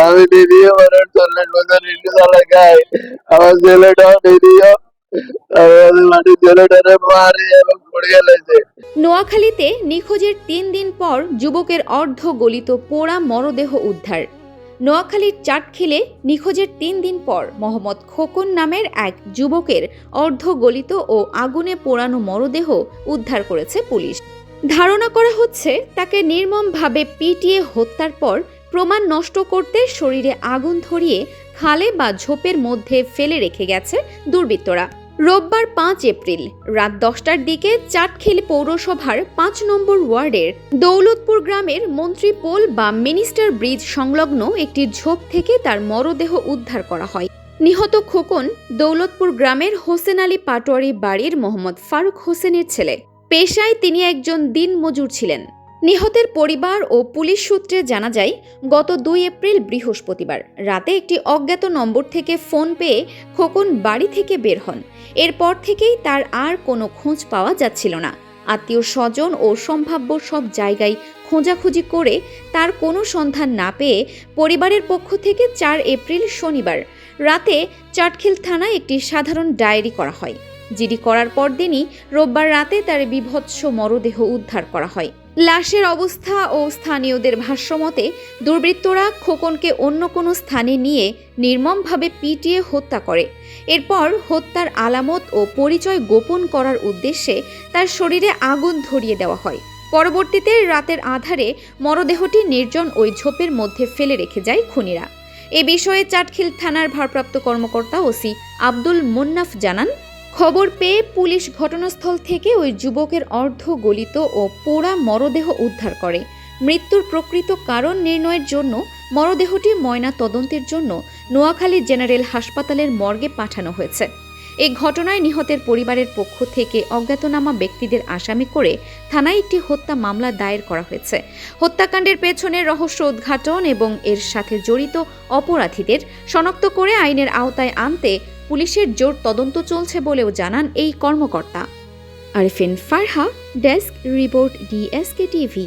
আমি নিরীহ মানুষ, 40 বছর রিক্সা চালাই খাই। আমার ছেলেটাও নিরীহ। আমাদের বাড়ির ছেলেটারে মারে এবং পুড়িয়ে ফেলেছে। নোয়াখালীতে নিখোঁজের ৩ দিন পর যুবকের অর্ধ গলিত পোড়া মরদেহ উদ্ধার। নোয়াখালীর চাটখিলে নিখোঁজের ৩ দিন পর মোহাম্মদ খোকন নামের এক যুবকের অর্ধ গলিত ও আগুনে পোড়ানো মরদেহ উদ্ধার করেছে পুলিশ। ধারণা করা হচ্ছে তাকে নির্মমভাবে পিটিয়ে হত্যার পর প্রমাণ নষ্ট করতে শরীরে আগুন ধরিয়ে খালে বা ঝোপের মধ্যে ফেলে রেখে গেছে দুর্বৃত্তরা। রোববার ৫ এপ্রিল রাত ১০টার দিকে চাটখিল পৌরসভার ৫ নম্বর ওয়ার্ডের দৌলতপুর গ্রামের মন্ত্রী পোল বা মিনিস্টার ব্রিজ সংলগ্ন একটি ঝোপ থেকে তার মরদেহ উদ্ধার করা হয়। নিহত খোকন দৌলতপুর গ্রামের হোসেন আলী পাটোয়ারি বাড়ির মোহাম্মদ ফারুক হোসেনের ছেলে। পেশায় তিনি একজন দিনমজুর ছিলেন। নিহতের পরিবার ও পুলিশ সূত্রে জানা যায়, গত ২ এপ্রিল বৃহস্পতিবার রাতে একটি অজ্ঞাত নম্বর থেকে ফোন পেয়ে খোকন বাড়ি থেকে বের হন। এরপর থেকেই তার আর কোনো খোঁজ পাওয়া যাচ্ছিল না। আত্মীয় স্বজন ও সম্ভাব্য সব জায়গায় খোঁজাখুঁজি করে তার কোনো সন্ধান না পেয়ে পরিবারের পক্ষ থেকে ৪ এপ্রিল শনিবার রাতে চাটখিল থানায় একটি সাধারণ ডায়েরি করা হয়। জিডি করার পরদিনই রোববার রাতে তার বিভৎস মরদেহ উদ্ধার করা হয়। লাশের অবস্থা ও স্থানীয়দের ভাষ্যমতে দুর্বৃত্তরা খোকনকে অন্য কোনো স্থানে নিয়ে নির্মমভাবে পিটিয়ে হত্যা করে। এরপর হত্যার আলামত ও পরিচয় গোপন করার উদ্দেশ্যে তার শরীরে আগুন ধরিয়ে দেওয়া হয়। পরবর্তীতে রাতের আঁধারে মরদেহটি নির্জন ওই ঝোপের মধ্যে ফেলে রেখে যায় খুনিরা। এ বিষয়ে চাটখিল থানার ভারপ্রাপ্ত কর্মকর্তা ওসি আব্দুল মুন্নাফ জানান, খবর পেয়ে পুলিশ ঘটনাস্থল থেকে ওই যুবকের অর্ধ গলিত ও পোড়া মরদেহ উদ্ধার করে। মৃত্যুর প্রকৃত কারণ নির্ণয়ের জন্য মরদেহটি ময়না তদন্তের জন্য নোয়াখালী জেনারেল হাসপাতালের মর্গে পাঠানো হয়েছে। এই ঘটনায় নিহতের পরিবারের পক্ষ থেকে অজ্ঞাতনামা ব্যক্তিদের আসামি করে থানায় একটি হত্যা মামলা দায়ের করা হয়েছে। হত্যাকাণ্ডের পেছনের রহস্য উদ্ঘাটন এবং এর সাথে জড়িত অপরাধীদের শনাক্ত করে আইনের আওতায় আনতে পুলিশের জোর তদন্ত চলছে বলেও জানান এই কর্মকর্তা। Arfin Farha, desk report, DSK TV.